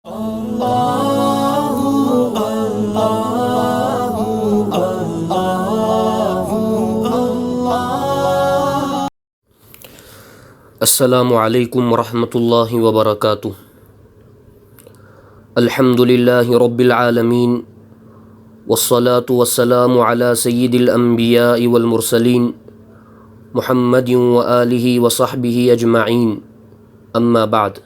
السلام علیکم ورحمۃ اللہ وبرکاتہ۔ الحمد للہ رب العالمین والصلاة والسلام علی سید الانبیاء والمرسلین محمد وآلہ وصحبہ اجمعین، اما بعد۔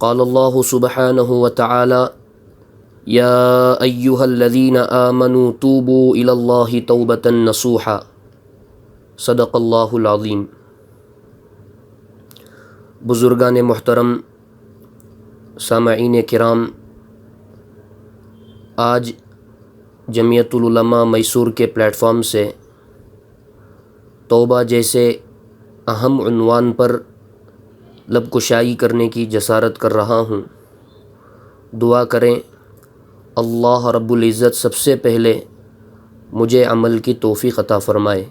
قال اللہ سبحانہ وتعالی یا ایہا الذین آمنوا توبوا الی اللہ توبۃ نصوحا، صدق اللہ العظیم۔ بزرگان محترم، سامعین کرام، آج جمعیت العلماء میسور کے پلیٹ فارم سے توبہ جیسے اہم عنوان پر لب کشائی کرنے کی جسارت کر رہا ہوں۔ دعا کریں اللہ رب العزت سب سے پہلے مجھے عمل کی توفیق عطا فرمائے۔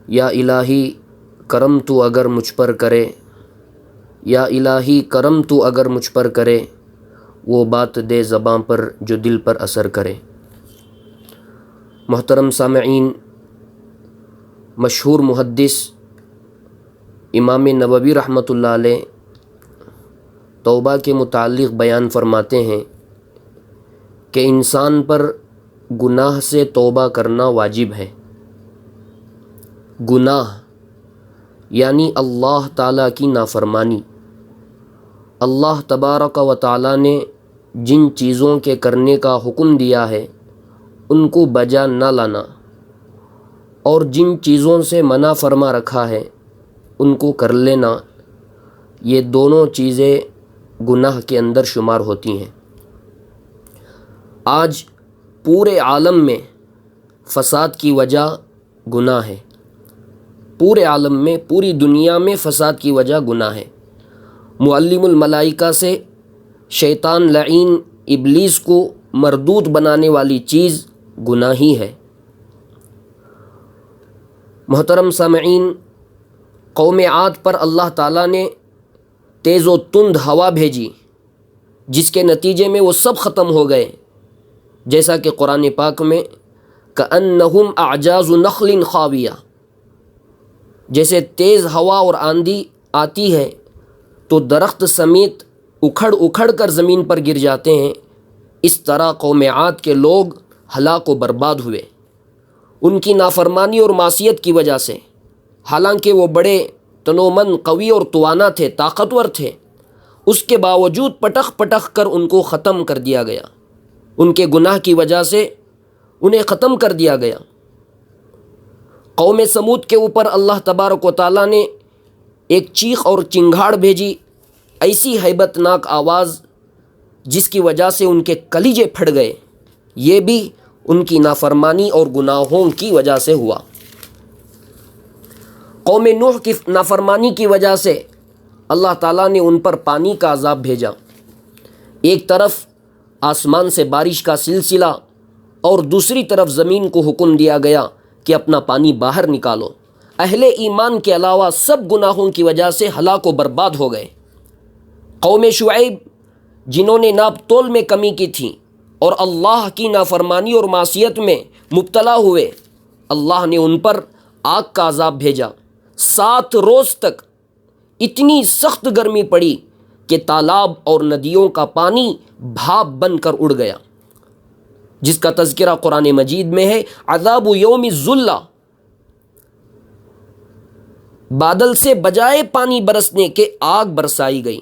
یا الہی کرم تو اگر مجھ پر کرے، یا الہی کرم تو اگر مجھ پر کرے، وہ بات دے زباں پر جو دل پر اثر کرے۔ محترم سامعین، مشہور محدث امام نووی رحمۃ اللہ علیہ توبہ کے متعلق بیان فرماتے ہیں کہ انسان پر گناہ سے توبہ کرنا واجب ہے۔ گناہ یعنی اللہ تعالیٰ کی نافرمانی۔ اللہ تبارک و تعالیٰ نے جن چیزوں کے کرنے کا حکم دیا ہے ان کو بجا نہ لانا، اور جن چیزوں سے منع فرما رکھا ہے ان کو کر لینا، یہ دونوں چیزیں گناہ کے اندر شمار ہوتی ہیں۔ آج پورے عالم میں فساد کی وجہ گناہ ہے۔ پورے عالم میں، پوری دنیا میں فساد کی وجہ گناہ ہے۔ معلم الملائکہ سے شیطان لعین ابلیس کو مردود بنانے والی چیز گناہ ہی ہے۔ محترم سامعین، قوم عاد پر اللہ تعالیٰ نے تیز و تند ہوا بھیجی، جس کے نتیجے میں وہ سب ختم ہو گئے، جیسا کہ قرآن پاک میں کأنہم اعجاز نخل خاویہ، جیسے تیز ہوا اور آندھی آتی ہے تو درخت سمیت اکھڑ اکھڑ کر زمین پر گر جاتے ہیں، اس طرح قوم عاد کے لوگ ہلاک و برباد ہوئے ان کی نافرمانی اور معصیت کی وجہ سے۔ حالانکہ وہ بڑے تنومند، قوی اور توانا تھے، طاقتور تھے، اس کے باوجود پٹخ پٹخ کر ان کو ختم کر دیا گیا۔ ان کے گناہ کی وجہ سے انہیں ختم کر دیا گیا۔ قوم سمود کے اوپر اللہ تبارک و تعالیٰ نے ایک چیخ اور چنگھاڑ بھیجی، ایسی ہیبت ناک آواز جس کی وجہ سے ان کے کلیجے پھٹ گئے۔ یہ بھی ان کی نافرمانی اور گناہوں کی وجہ سے ہوا۔ قوم نوح کی نافرمانی کی وجہ سے اللہ تعالیٰ نے ان پر پانی کا عذاب بھیجا۔ ایک طرف آسمان سے بارش کا سلسلہ اور دوسری طرف زمین کو حکم دیا گیا کہ اپنا پانی باہر نکالو۔ اہل ایمان کے علاوہ سب گناہوں کی وجہ سے ہلاک و برباد ہو گئے۔ قوم شعیب، جنہوں نے ناپ تول میں کمی کی تھی اور اللہ کی نافرمانی اور معصیت میں مبتلا ہوئے، اللہ نے ان پر آگ کا عذاب بھیجا۔ 7 روز تک اتنی سخت گرمی پڑی کہ تالاب اور ندیوں کا پانی بھاپ بن کر اڑ گیا، جس کا تذکرہ قرآن مجید میں ہے۔ عذاب یوم الظلہ، بادل سے بجائے پانی برسنے کے آگ برسائی گئی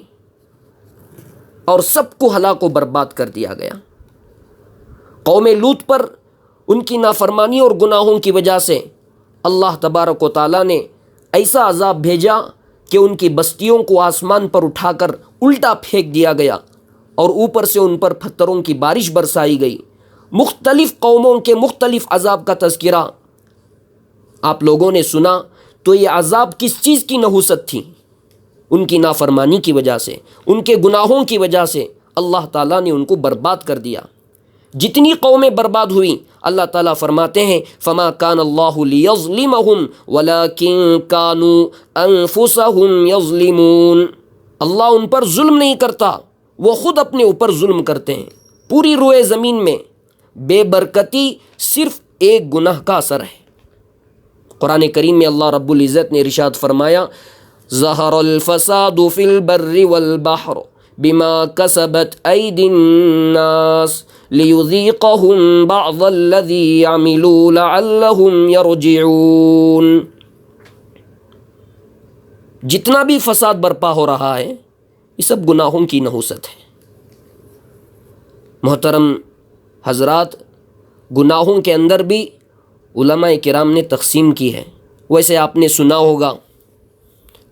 اور سب کو ہلاک و برباد کر دیا گیا۔ قوم لوط پر ان کی نافرمانی اور گناہوں کی وجہ سے اللہ تبارک و تعالیٰ نے ایسا عذاب بھیجا کہ ان کی بستیوں کو آسمان پر اٹھا کر الٹا پھینک دیا گیا اور اوپر سے ان پر پتھروں کی بارش برسائی گئی۔ مختلف قوموں کے مختلف عذاب کا تذکرہ آپ لوگوں نے سنا، تو یہ عذاب کس چیز کی نحوست تھی؟ ان کی نافرمانی کی وجہ سے، ان کے گناہوں کی وجہ سے اللہ تعالیٰ نے ان کو برباد کر دیا۔ جتنی قومیں برباد ہوئیں اللہ تعالیٰ فرماتے ہیں فما کان اللہ لیظلمہم ولکن کانوا انفسہم یظلمون، اللہ ان پر ظلم نہیں کرتا، وہ خود اپنے اوپر ظلم کرتے ہیں۔ پوری روئے زمین میں بے برکتی صرف ایک گناہ کا اثر ہے۔ قرآن کریم میں اللہ رب العزت نے ارشاد فرمایا ظہر الفساد فی البر والبحر بما کسبت ایدی الناس لیذیقہم بعض الذی عملوا لعلہم یرجعون۔ جتنا بھی فساد برپا ہو رہا ہے یہ سب گناہوں کی نحوست ہے۔ محترم حضرات، گناہوں کے اندر بھی علماء کرام نے تقسیم کی ہے۔ ویسے آپ نے سنا ہوگا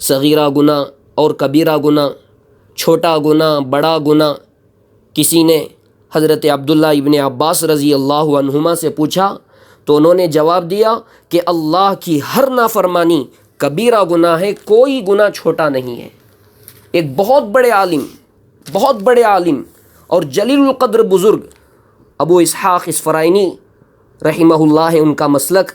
صغیرہ گناہ اور کبیرہ گناہ، چھوٹا گناہ، بڑا گناہ۔ کسی نے حضرت عبداللہ ابن عباس رضی اللہ عنہما سے پوچھا تو انہوں نے جواب دیا کہ اللہ کی ہر نافرمانی کبیرہ گناہ ہے، کوئی گناہ چھوٹا نہیں ہے۔ ایک بہت بڑے عالم اور جلیل القدر بزرگ ابو اسحاق اسفرائینی رحمہ اللہ ہے، ان کا مسلک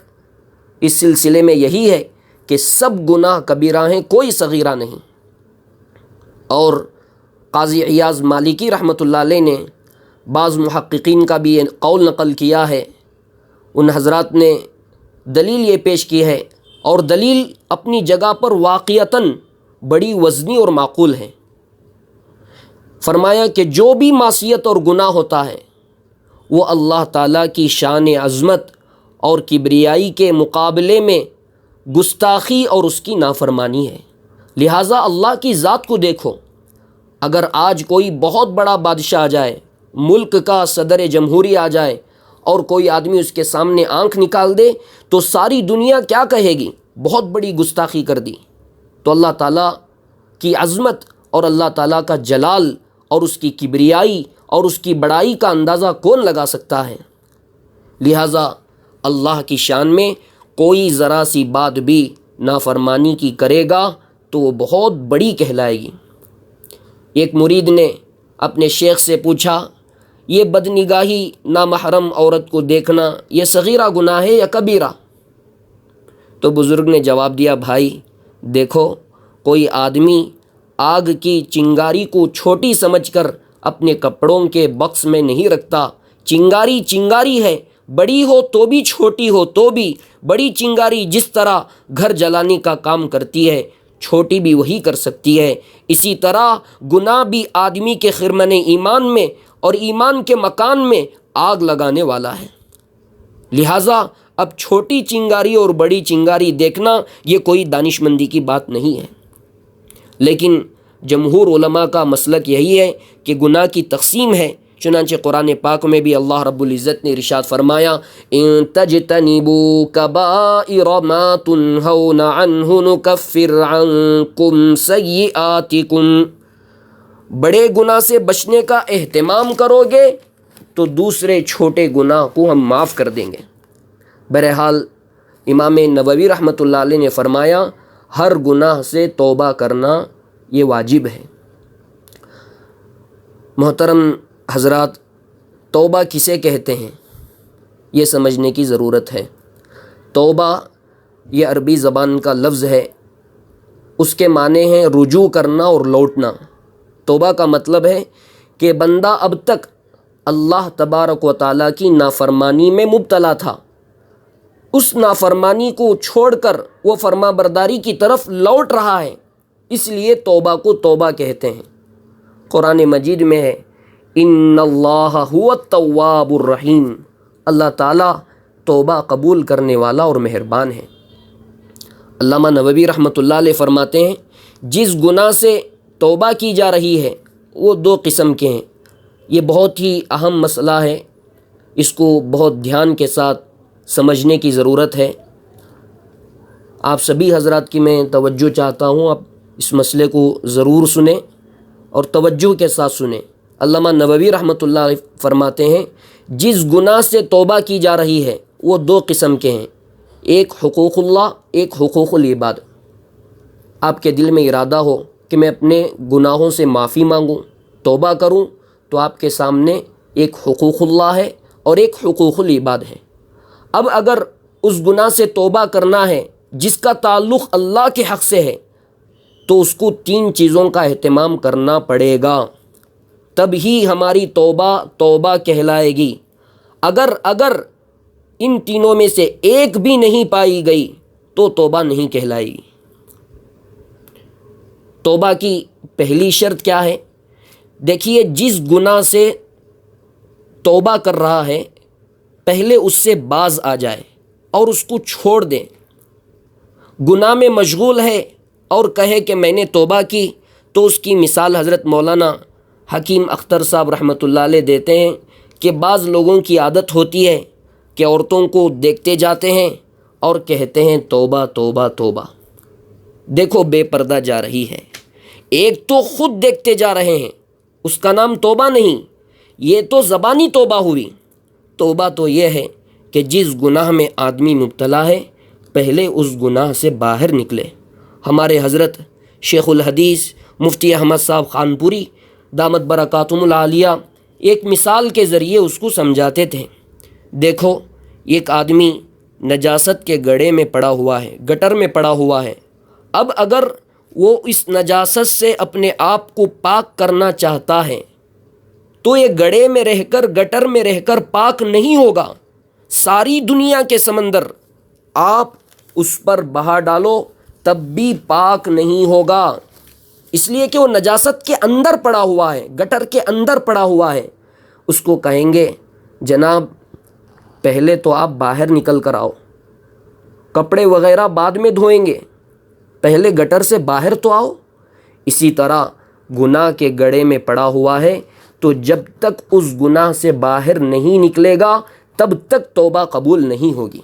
اس سلسلے میں یہی ہے کہ سب گناہ کبیرہ ہیں، کوئی صغیرہ نہیں۔ اور قاضی عیاض مالکی رحمۃ اللہ علیہ نے بعض محققین کا بھی یہ قول نقل کیا ہے، ان حضرات نے دلیل یہ پیش کی ہے، اور دلیل اپنی جگہ پر واقعتاً بڑی وزنی اور معقول ہے۔ فرمایا کہ جو بھی معصیت اور گناہ ہوتا ہے وہ اللہ تعالیٰ کی شان عظمت اور کبریائی کے مقابلے میں گستاخی اور اس کی نافرمانی ہے۔ لہٰذا اللہ کی ذات کو دیکھو، اگر آج کوئی بہت بڑا بادشاہ آ جائے، ملک کا صدر جمہوری آ جائے اور کوئی آدمی اس کے سامنے آنکھ نکال دے تو ساری دنیا کیا کہے گی؟ بہت بڑی گستاخی کر دی۔ تو اللہ تعالیٰ کی عظمت اور اللہ تعالیٰ کا جلال اور اس کی کبریائی اور اس کی بڑائی کا اندازہ کون لگا سکتا ہے؟ لہٰذا اللہ کی شان میں کوئی ذرا سی بات بھی نافرمانی کی کرے گا تو وہ بہت بڑی کہلائے گی۔ ایک مرید نے اپنے شیخ سے پوچھا یہ بدنگاہی نامحرم عورت کو دیکھنا یہ صغیرہ گناہ ہے یا کبیرہ؟ تو بزرگ نے جواب دیا بھائی دیکھو، کوئی آدمی آگ کی چنگاری کو چھوٹی سمجھ کر اپنے کپڑوں کے بکس میں نہیں رکھتا۔ چنگاری چنگاری ہے، بڑی ہو تو بھی چھوٹی ہو تو بھی۔ بڑی چنگاری جس طرح گھر جلانے کا کام کرتی ہے چھوٹی بھی وہی کر سکتی ہے۔ اسی طرح گناہ بھی آدمی کے خرمن ایمان میں اور ایمان کے مکان میں آگ لگانے والا ہے۔ لہٰذا اب چھوٹی چنگاری اور بڑی چنگاری دیکھنا یہ کوئی دانش مندی کی بات نہیں ہے، لیکن جمہور علماء کا مسلک یہی ہے کہ گناہ کی تقسیم ہے۔ چنانچہ قرآن پاک میں بھی اللہ رب العزت نے ارشاد فرمایا ان تجتنبوا کبائر ما تنہون عنہ نکفر عنکم سیئاتکم، بڑے گناہ سے بچنے کا اہتمام کرو گے تو دوسرے چھوٹے گناہ کو ہم معاف کر دیں گے۔ بہرحال امام نووی رحمۃ اللہ علیہ نے فرمایا ہر گناہ سے توبہ کرنا یہ واجب ہے۔ محترم حضرات، توبہ کسے کہتے ہیں یہ سمجھنے کی ضرورت ہے۔ توبہ یہ عربی زبان کا لفظ ہے، اس کے معنی ہیں رجوع کرنا اور لوٹنا۔ توبہ کا مطلب ہے کہ بندہ اب تک اللہ تبارک و تعالیٰ کی نافرمانی میں مبتلا تھا، اس نافرمانی کو چھوڑ کر وہ فرما برداری کی طرف لوٹ رہا ہے، اس لیے توبہ کو توبہ کہتے ہیں۔ قرآن مجید میں ہے ان اللہ هو التواب الرحیم، اللہ تعالیٰ توبہ قبول کرنے والا اور مہربان ہے۔ علامہ نووی رحمۃ اللہ علیہ فرماتے ہیں جس گناہ سے توبہ کی جا رہی ہے وہ دو قسم کے ہیں۔ یہ بہت ہی اہم مسئلہ ہے، اس کو بہت دھیان کے ساتھ سمجھنے کی ضرورت ہے۔ آپ سبھی حضرات کی میں توجہ چاہتا ہوں، آپ اس مسئلے کو ضرور سنیں اور توجہ کے ساتھ سنیں۔ علامہ نووی رحمۃ اللہ علیہ فرماتے ہیں جس گناہ سے توبہ کی جا رہی ہے وہ دو قسم کے ہیں، ایک حقوق اللہ، ایک حقوق العباد۔ آپ کے دل میں ارادہ ہو کہ میں اپنے گناہوں سے معافی مانگوں، توبہ کروں، تو آپ کے سامنے ایک حقوق اللہ ہے اور ایک حقوق العباد ہے۔ اب اگر اس گناہ سے توبہ کرنا ہے جس کا تعلق اللہ کے حق سے ہے تو اس کو 3 چیزوں کا اہتمام کرنا پڑے گا، تب ہی ہماری توبہ توبہ کہلائے گی۔ اگر ان تینوں میں سے ایک بھی نہیں پائی گئی تو توبہ نہیں کہلائے گی۔ توبہ کی پہلی شرط کیا ہے؟ دیکھیے، جس گناہ سے توبہ کر رہا ہے پہلے اس سے باز آ جائے اور اس کو چھوڑ دے۔ گناہ میں مشغول ہے اور کہے کہ میں نے توبہ کی، تو اس کی مثال حضرت مولانا حکیم اختر صاحب رحمۃ اللہ علیہ دیتے ہیں کہ بعض لوگوں کی عادت ہوتی ہے کہ عورتوں کو دیکھتے جاتے ہیں اور کہتے ہیں توبہ توبہ توبہ، دیکھو بے پردہ جا رہی ہے۔ ایک تو خود دیکھتے جا رہے ہیں، اس کا نام توبہ نہیں، یہ تو زبانی توبہ ہوئی۔ توبہ تو یہ ہے کہ جس گناہ میں آدمی مبتلا ہے پہلے اس گناہ سے باہر نکلے۔ ہمارے حضرت شیخ الحدیث مفتی احمد صاحب خانپوری دامت برکاتہم العالیہ ایک مثال کے ذریعے اس کو سمجھاتے تھے۔ دیکھو، ایک آدمی نجاست کے گڑھے میں پڑا ہوا ہے، گٹر میں پڑا ہوا ہے۔ اب اگر وہ اس نجاست سے اپنے آپ کو پاک کرنا چاہتا ہے تو یہ گڑھے میں رہ کر، گٹر میں رہ کر پاک نہیں ہوگا۔ ساری دنیا کے سمندر آپ اس پر بہا ڈالو تب بھی پاک نہیں ہوگا، اس لیے کہ وہ نجاست کے اندر پڑا ہوا ہے، گٹر کے اندر پڑا ہوا ہے۔ اس کو کہیں گے جناب پہلے تو آپ باہر نکل کر آؤ، کپڑے وغیرہ بعد میں دھوئیں گے، پہلے گٹر سے باہر تو آؤ۔ اسی طرح گناہ کے گڑھے میں پڑا ہوا ہے تو جب تک اس گناہ سے باہر نہیں نکلے گا تب تک توبہ قبول نہیں ہوگی۔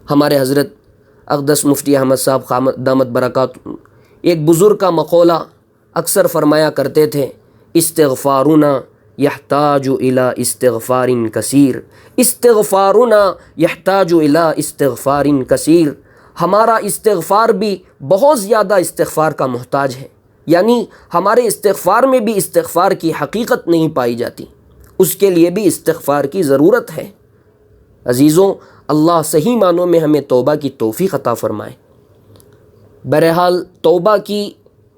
ہمارے حضرت اقدس مفتی احمد صاحب دامت برکات ایک بزرگ کا مقولہ اکثر فرمایا کرتے تھے، استغفارنا یحتاج الی استغفار کثیر، استغفارنا یحتاج الی استغفار کثیر، ہمارا استغفار بھی بہت زیادہ استغفار کا محتاج ہے۔ یعنی ہمارے استغفار میں بھی استغفار کی حقیقت نہیں پائی جاتی، اس کے لیے بھی استغفار کی ضرورت ہے۔ عزیزوں، اللہ صحیح معنوں میں ہمیں توبہ کی توفیق عطا فرمائے۔ بہرحال توبہ کی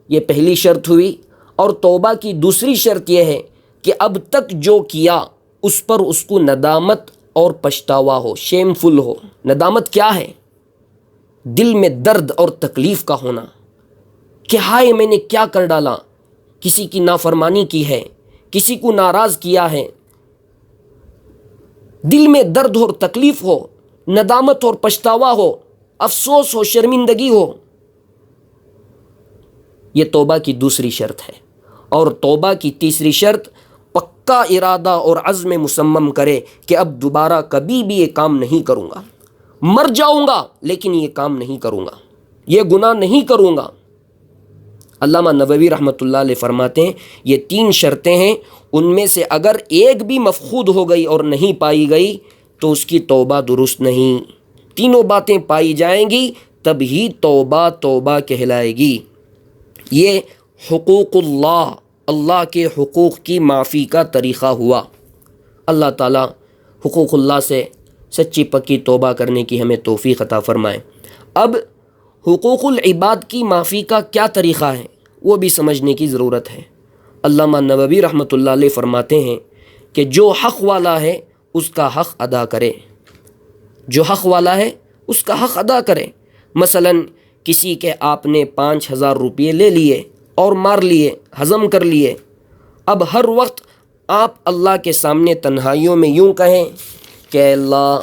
یہ پہلی شرط ہوئی، اور توبہ کی دوسری شرط یہ ہے کہ اب تک جو کیا اس پر اس کو ندامت اور پچھتاوا ہو، شیم فل ہو۔ ندامت کیا ہے؟ دل میں درد اور تکلیف کا ہونا کہ ہائے میں نے کیا کر ڈالا، کسی کی نافرمانی کی ہے، کسی کو ناراض کیا ہے، دل میں درد اور تکلیف ہو، ندامت اور پچھتاوا ہو، افسوس ہو، شرمندگی ہو۔ یہ توبہ کی دوسری شرط ہے۔ اور توبہ کی تیسری شرط پکا ارادہ اور عزم مصمم کرے کہ اب دوبارہ کبھی بھی یہ کام نہیں کروں گا، مر جاؤں گا لیکن یہ کام نہیں کروں گا، یہ گناہ نہیں کروں گا۔ علامہ نووی رحمۃ اللہ علیہ فرماتے ہیں یہ 3 شرطیں ہیں، ان میں سے اگر ایک بھی مفقود ہو گئی اور نہیں پائی گئی تو اس کی توبہ درست نہیں۔ تینوں باتیں پائی جائیں گی تب ہی توبہ توبہ کہلائے گی۔ یہ حقوق اللہ، اللہ کے حقوق کی معافی کا طریقہ ہوا۔ اللہ تعالی حقوق اللہ سے سچی پکی توبہ کرنے کی ہمیں توفیق عطا فرمائے۔ اب حقوق العباد کی معافی کا کیا طریقہ ہے وہ بھی سمجھنے کی ضرورت ہے۔ علامہ نووی رحمۃ اللہ علیہ فرماتے ہیں کہ جو حق والا ہے اس کا حق ادا کرے، جو حق والا ہے اس کا حق ادا کرے۔ مثلا کسی کے آپ نے 5000 روپئے لے لیے اور مار لیے، ہضم کر لیے، اب ہر وقت آپ اللہ کے سامنے تنہائیوں میں یوں کہیں کہ اللہ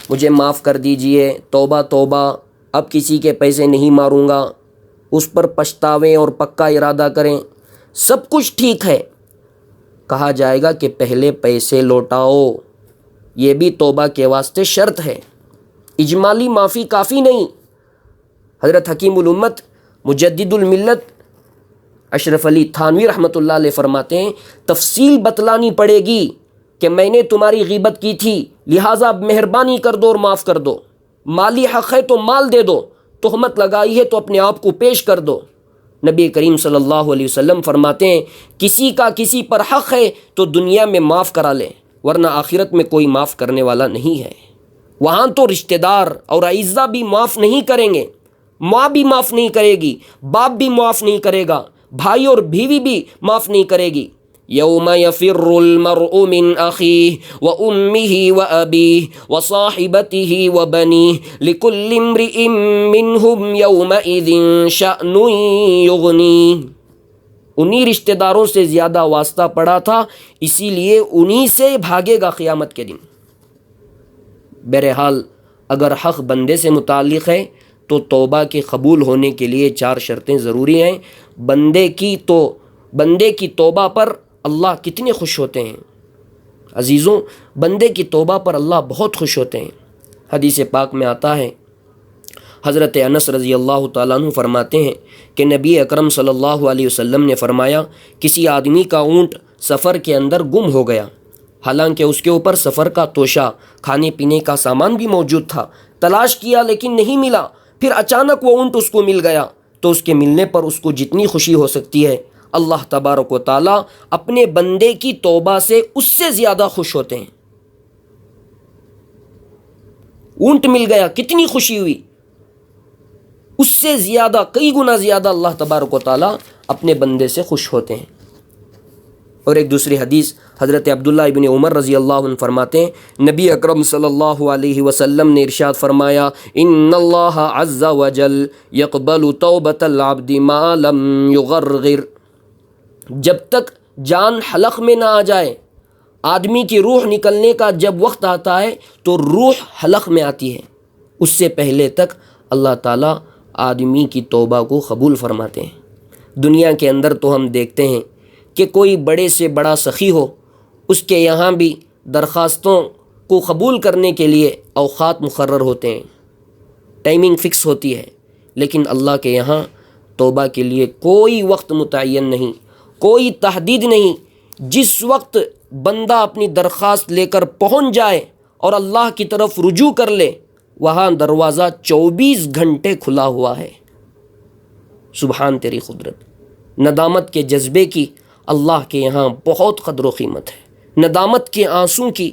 مجھے معاف کر دیجئے، توبہ توبہ، اب کسی کے پیسے نہیں ماروں گا، اس پر پچھتاویں اور پکا ارادہ کریں، سب کچھ ٹھیک ہے۔ کہا جائے گا کہ پہلے پیسے لوٹاؤ، یہ بھی توبہ کے واسطے شرط ہے، اجمالی معافی کافی نہیں۔ حضرت حکیم الامت مجدد الملت اشرف علی تھانوی رحمۃ اللہ علیہ فرماتے ہیں تفصیل بتلانی پڑے گی کہ میں نے تمہاری غیبت کی تھی لہٰذا مہربانی کر دو اور معاف کر دو، مالی حق ہے تو مال دے دو، تہمت لگائی ہے تو اپنے آپ کو پیش کر دو۔ نبی کریم صلی اللہ علیہ وسلم فرماتے ہیں کسی کا کسی پر حق ہے تو دنیا میں معاف کرا لے، ورنہ آخرت میں کوئی معاف کرنے والا نہیں ہے۔ وہاں تو رشتہ دار اور اعزہ بھی معاف نہیں کریں گے، ماں بھی معاف نہیں کرے گی، باپ بھی معاف نہیں کرے گا، بھائی اور بیوی بھی معاف نہیں کرے گی۔ یوم یفر المرء من اخیہ وامہ وابیہ وصاحبتہ وبنیہ لکل امرئ منہم یومئذ شأن یغنیہ۔ انہی رشتہ داروں سے زیادہ واسطہ پڑا تھا، اسی لیے انہی سے بھاگے گا قیامت کے دن۔ بہرحال اگر حق بندے سے متعلق ہے تو توبہ کے قبول ہونے کے لیے 4 شرطیں ضروری ہیں۔ بندے کی توبہ پر اللہ کتنے خوش ہوتے ہیں عزیزوں، بندے کی توبہ پر اللہ بہت خوش ہوتے ہیں۔ حدیث پاک میں آتا ہے، حضرت انس رضی اللہ تعالیٰ عنہ فرماتے ہیں کہ نبی اکرم صلی اللہ علیہ وسلم نے فرمایا، کسی آدمی کا اونٹ سفر کے اندر گم ہو گیا، حالانکہ اس کے اوپر سفر کا توشہ، کھانے پینے کا سامان بھی موجود تھا، تلاش کیا لیکن نہیں ملا، پھر اچانک وہ اونٹ اس کو مل گیا، تو اس کے ملنے پر اس کو جتنی خوشی ہو سکتی ہے، اللہ تبارک و تعالیٰ اپنے بندے کی توبہ سے اس سے زیادہ خوش ہوتے ہیں۔ اونٹ مل گیا، کتنی خوشی ہوئی، اس سے زیادہ، کئی گنا زیادہ اللہ تبارک و تعالیٰ اپنے بندے سے خوش ہوتے ہیں۔ اور ایک دوسری حدیث حضرت عبداللہ ابن عمر رضی اللہ عنہ فرماتے ہیں، نبی اکرم صلی اللہ علیہ وسلم نے ارشاد فرمایا، ان اللہ عز وجل یقبل توبۃ العبد ما لم یغرغر۔ جب تک جان حلق میں نہ آ جائے، آدمی کی روح نکلنے کا جب وقت آتا ہے تو روح حلق میں آتی ہے، اس سے پہلے تک اللہ تعالیٰ آدمی کی توبہ کو قبول فرماتے ہیں۔ دنیا کے اندر تو ہم دیکھتے ہیں کہ کوئی بڑے سے بڑا سخی ہو، اس کے یہاں بھی درخواستوں کو قبول کرنے کے لیے اوقات مقرر ہوتے ہیں، ٹائمنگ فکس ہوتی ہے، لیکن اللہ کے یہاں توبہ کے لیے کوئی وقت متعین نہیں، کوئی تحدید نہیں۔ جس وقت بندہ اپنی درخواست لے کر پہنچ جائے اور اللہ کی طرف رجوع کر لے، وہاں دروازہ 24 گھنٹے کھلا ہوا ہے۔ سبحان تیری قدرت۔ ندامت کے جذبے کی اللہ کے یہاں بہت قدر و قیمت ہے، ندامت کے آنسوں کی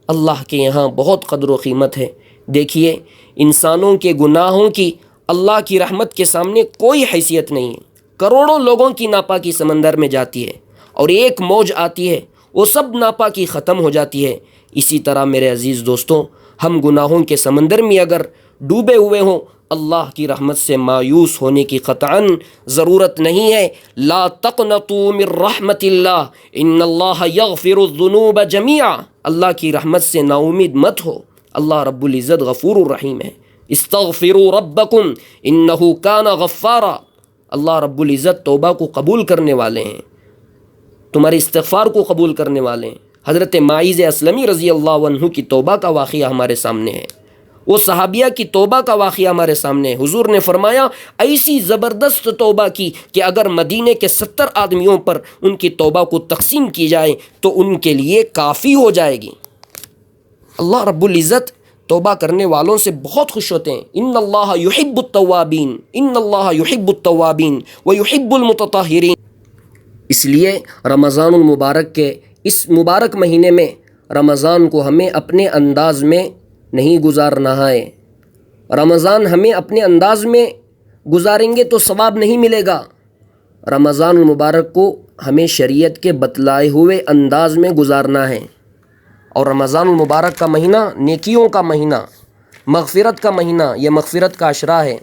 اللہ کے یہاں بہت قدر و قیمت ہے۔ دیکھیے، انسانوں کے گناہوں کی اللہ کی رحمت کے سامنے کوئی حیثیت نہیں ہے۔ کروڑوں لوگوں کی ناپاکی سمندر میں جاتی ہے اور ایک موج آتی ہے، وہ سب ناپاکی ختم ہو جاتی ہے۔ اسی طرح میرے عزیز دوستوں، ہم گناہوں کے سمندر میں اگر ڈوبے ہوئے ہوں، اللہ کی رحمت سے مایوس ہونے کی قطعاً ضرورت نہیں ہے۔ لا تقنطوا من رحمت اللہ ان اللہ یغفر الذنوب جميعا۔ اللہ کی رحمت سے نا امید مت ہو، اللہ رب العزت غفور الرحیم ہے۔ استغفروا ربکم انہ کان غفارا۔ اللہ رب العزت توبہ کو قبول کرنے والے ہیں، تمہارے استغفار کو قبول کرنے والے ہیں۔ حضرت ماعز اسلمی رضی اللہ عنہ کی توبہ کا واقعہ ہمارے سامنے ہے، وہ صحابیہ کی توبہ کا واقعہ ہمارے سامنے ہے۔ حضور نے فرمایا، ایسی زبردست توبہ کی کہ اگر مدینے کے 70 آدمیوں پر ان کی توبہ کو تقسیم کی جائے تو ان کے لیے کافی ہو جائے گی۔ اللہ رب العزت توبہ کرنے والوں سے بہت خوش ہوتے ہیں۔ ان اللہ یحب التوابین، ان اللہ یحب التوابین ویحب المتطہرین۔ اس لیے رمضان المبارک کے اس مبارک مہینے میں رمضان کو ہمیں اپنے انداز میں نہیں گزارنا ہے۔ رمضان ہمیں اپنے انداز میں گزاریں گے تو ثواب نہیں ملے گا۔ رمضان المبارک کو ہمیں شریعت کے بتلائے ہوئے انداز میں گزارنا ہے۔ اور رمضان المبارک کا مہینہ نیکیوں کا مہینہ، مغفرت کا مہینہ، یہ مغفرت کا عشرہ ہے۔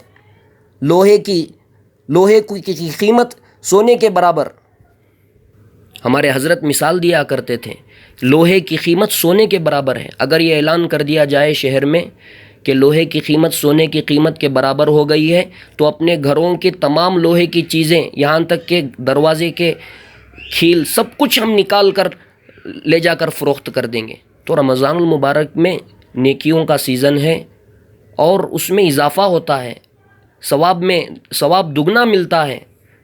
لوہے کی قیمت سونے کے برابر۔ ہمارے حضرت مثال دیا کرتے تھے، لوہے کی قیمت سونے کے برابر ہے۔ اگر یہ اعلان کر دیا جائے شہر میں کہ لوہے کی قیمت سونے کی قیمت کے برابر ہو گئی ہے، تو اپنے گھروں کے تمام لوہے کی چیزیں، یہاں تک کہ دروازے کے کھیل، سب کچھ ہم نکال کر لے جا کر فروخت کر دیں گے۔ تو رمضان المبارک میں نیکیوں کا سیزن ہے اور اس میں اضافہ ہوتا ہے، ثواب دگنا ملتا ہے۔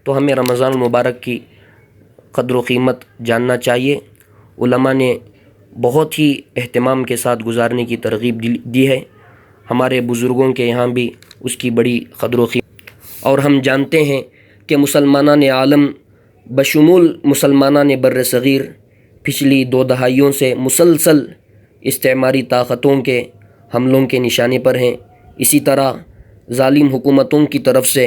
تو ہمیں رمضان المبارک کی قدر و قیمت جاننا چاہیے۔ علماء نے بہت ہی اہتمام کے ساتھ گزارنے کی ترغیب دی ہے، ہمارے بزرگوں کے یہاں بھی اس کی بڑی قدر و قیمت۔ اور ہم جانتے ہیں کہ مسلمانان عالم بشمول مسلمانان بر صغیر، پچھلی 2 دہائیوں سے مسلسل استعماری طاقتوں کے حملوں کے نشانے پر ہیں۔ اسی طرح ظالم حکومتوں کی طرف سے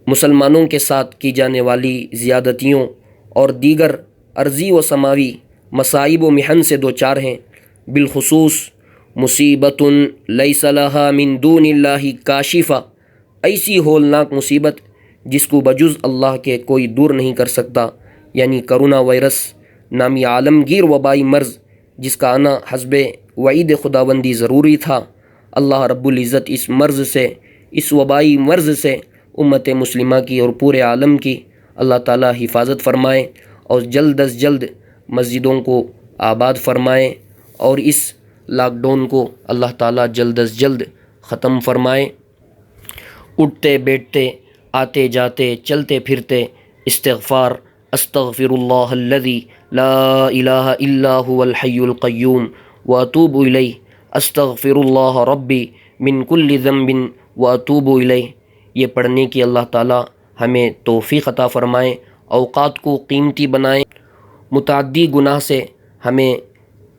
مسلمانوں کے ساتھ کی جانے والی زیادتیوں اور دیگر ارضی و سماوی مصائب و محن سے دوچار ہیں۔ بالخصوص مصیبت لیس لہا من دون اللہ کاشفہ، ایسی ہولناک مصیبت جس کو بجز اللہ کے کوئی دور نہیں کر سکتا، یعنی کرونا وائرس نامی عالمگیر وبائی مرض جس کا آنا حسب وعید خداوندی ضروری تھا۔ اللہ رب العزت اس مرض سے، اس وبائی مرض سے امت مسلمہ کی اور پورے عالم کی اللہ تعالیٰ حفاظت فرمائے اور جلد از جلد مسجدوں کو آباد فرمائے اور اس لاک ڈاؤن کو اللہ تعالیٰ جلد از جلد ختم فرمائے۔ اٹھتے بیٹھتے، آتے جاتے، چلتے پھرتے استغفار، استغفر اللہ الذی لا الہ الا هو الحی القیوم واتوب الیہ، استغفر اللہ ربی من کل ذنب واتوب الیہ، یہ پڑھنے کی اللہ تعالیٰ ہمیں توفیق عطا فرمائے، اوقات کو قیمتی بنائیں۔ متعدی گناہ سے ہمیں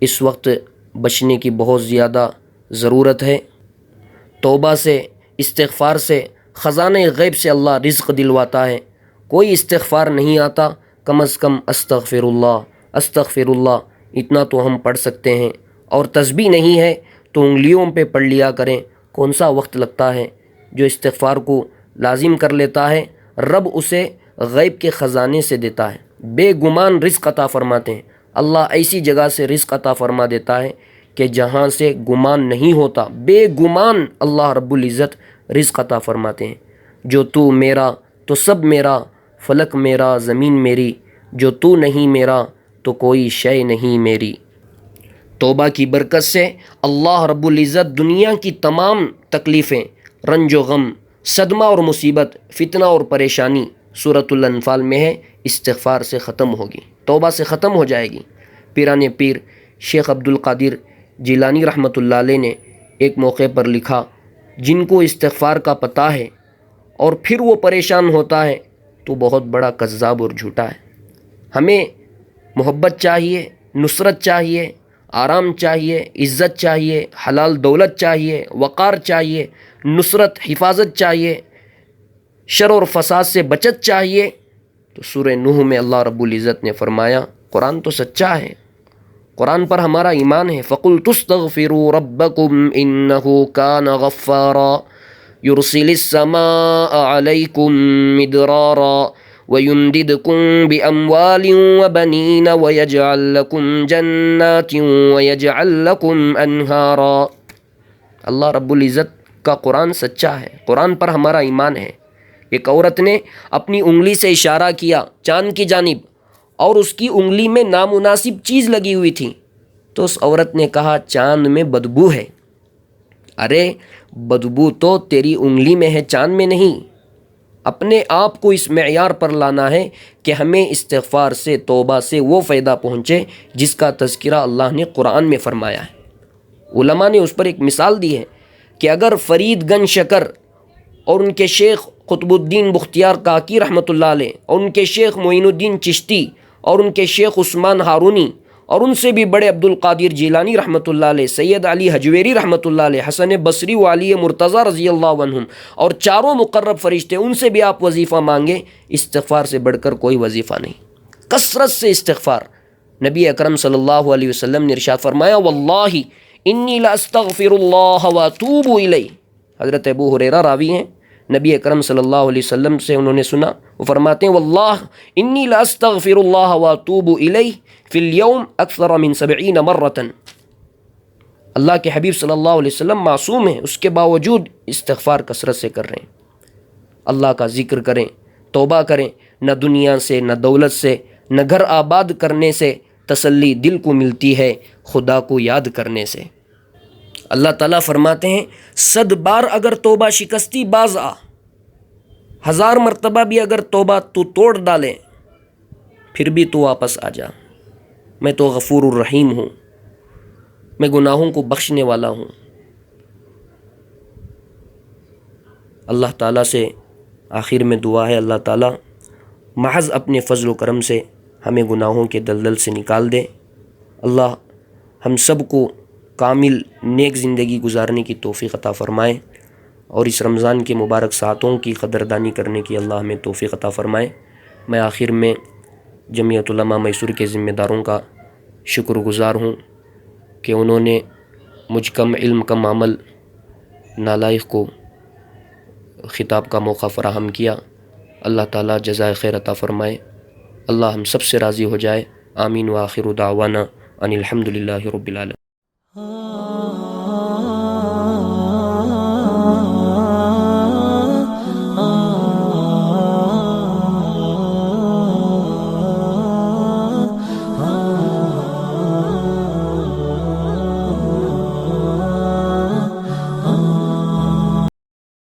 اس وقت بچنے کی بہت زیادہ ضرورت ہے۔ توبہ سے، استغفار سے خزانہ غیب سے اللہ رزق دلواتا ہے۔ کوئی استغفار نہیں آتا، کم از کم استغفر اللہ اتنا تو ہم پڑھ سکتے ہیں، اور تسبیح نہیں ہے تو انگلیوں پہ پڑھ لیا کریں۔ کون سا وقت لگتا ہے؟ جو استغفار کو لازم کر لیتا ہے رب اسے غیب کے خزانے سے دیتا ہے، بے گمان رزق عطا فرماتے ہیں۔ اللہ ایسی جگہ سے رزق عطا فرما دیتا ہے کہ جہاں سے گمان نہیں ہوتا، بے گمان اللہ رب العزت رزق عطا فرماتے ہیں۔ جو تو میرا تو سب میرا، فلک میرا زمین میری، جو تو نہیں میرا تو کوئی شے نہیں میری۔ توبہ کی برکت سے اللہ رب العزت دنیا کی تمام تکلیفیں، رنج و غم، صدمہ اور مصیبت، فتنہ اور پریشانی سورۃ الانفال میں ہے، استغفار سے ختم ہوگی، توبہ سے ختم ہو جائے گی۔ پیران پیر شیخ عبد القادر جیلانی رحمۃ اللہ علیہ نے ایک موقع پر لکھا، جن کو استغفار کا پتہ ہے اور پھر وہ پریشان ہوتا ہے تو بہت بڑا کذاب اور جھوٹا ہے۔ ہمیں محبت چاہیے، نصرت چاہیے، آرام چاہیے، عزت چاہیے، حلال دولت چاہیے، وقار چاہیے، نصرت، حفاظت چاہیے، شر اور فساد سے بچت چاہیے، تو سورہ نوح میں اللہ رب العزت نے فرمایا، قرآن تو سچا ہے، قرآن پر ہمارا ایمان ہے، فَقُلْتُ اسْتَغْفِرُوا رَبَّكُمْ إِنَّهُ كَانَ غَفَّارًا يُرْسِلِ السَّمَاءَ عَلَيْكُمْ مِدْرَارًا وَيُمْدِدْكُمْ بِأَمْوَالٍ وَبَنِينَ وَيَجْعَلْ لَكُمْ جَنَّاتٍ وَيَجْعَلْ لَكُمْ أَنْهَارًا۔ اللہ رب العزت کا قرآن سچا ہے، قرآن پر ہمارا ایمان ہے۔ ایک عورت نے اپنی انگلی سے اشارہ کیا چاند کی جانب، اور اس کی انگلی میں نامناسب چیز لگی ہوئی تھی، تو اس عورت نے کہا چاند میں بدبو ہے۔ ارے بدبو تو تیری انگلی میں ہے، چاند میں نہیں۔ اپنے آپ کو اس معیار پر لانا ہے کہ ہمیں استغفار سے، توبہ سے وہ فائدہ پہنچے جس کا تذکرہ اللہ نے قرآن میں فرمایا ہے۔ علماء نے اس پر ایک مثال دی ہے کہ اگر فرید گنج شکر اور ان کے شیخ قطب الدین بختیار کاکی رحمۃ اللہ علیہ اور ان کے شیخ معین الدین چشتی اور ان کے شیخ عثمان ہارونی اور ان سے بھی بڑے عبد القادر جیلانی رحمۃ اللہ علیہ، سید علی حجویری رحمۃ اللہ علیہ، حسن بصری و علی مرتضیٰ رضی اللہ عنہم اور چاروں مقرب فرشتے، ان سے بھی آپ وظیفہ مانگیں، استغفار سے بڑھ کر کوئی وظیفہ نہیں۔ کثرت سے استغفار۔ نبی اکرم صلی اللہ علیہ وسلم نے ارشاد فرمایا، واللہ انی لاستغفر اللہ واتوب الیہ۔ حضرت ابو ہریرہ راوی ہیں، نبی اکرم صلی اللہ علیہ وسلم سے انہوں نے سنا، وہ فرماتے ہیں، واللہ انی لاستغفر اللہ واتوب الیہ فی الیوم اکثر من 70 مرۃ۔ اللہ کے حبیب صلی اللہ علیہ وسلم معصوم ہیں، اس کے باوجود استغفار کثرت سے کر رہے ہیں۔ اللہ کا ذکر کریں، توبہ کریں، نہ دنیا سے، نہ دولت سے، نہ گھر آباد کرنے سے تسلی دل کو ملتی ہے، خدا کو یاد کرنے سے۔ اللہ تعالیٰ فرماتے ہیں، 100 بار اگر توبہ شکستی باز آ، 1000 مرتبہ بھی اگر توبہ تو توڑ ڈالے، پھر بھی تو واپس آ جا، میں تو غفور الرحیم ہوں، میں گناہوں کو بخشنے والا ہوں۔ اللہ تعالیٰ سے آخر میں دعا ہے، اللہ تعالیٰ محض اپنے فضل و کرم سے ہمیں گناہوں کے دلدل سے نکال دے۔ اللہ ہم سب کو کامل نیک زندگی گزارنے کی توفیق عطا فرمائے، اور اس رمضان کے مبارک ساعتوں کی قدردانی کرنے کی اللہ ہمیں توفیق عطا فرمائے۔ میں آخر میں جمعیت علماء میسور کے ذمہ داروں کا شکر گزار ہوں کہ انہوں نے مجھ کم علم کم عمل نالائق کو خطاب کا موقع فراہم کیا۔ اللہ تعالیٰ جزائے خیر عطا فرمائے، اللہ ہم سب سے راضی ہو جائے۔ آمین، وآخر دعوانا ان الحمد للہ رب العالمین۔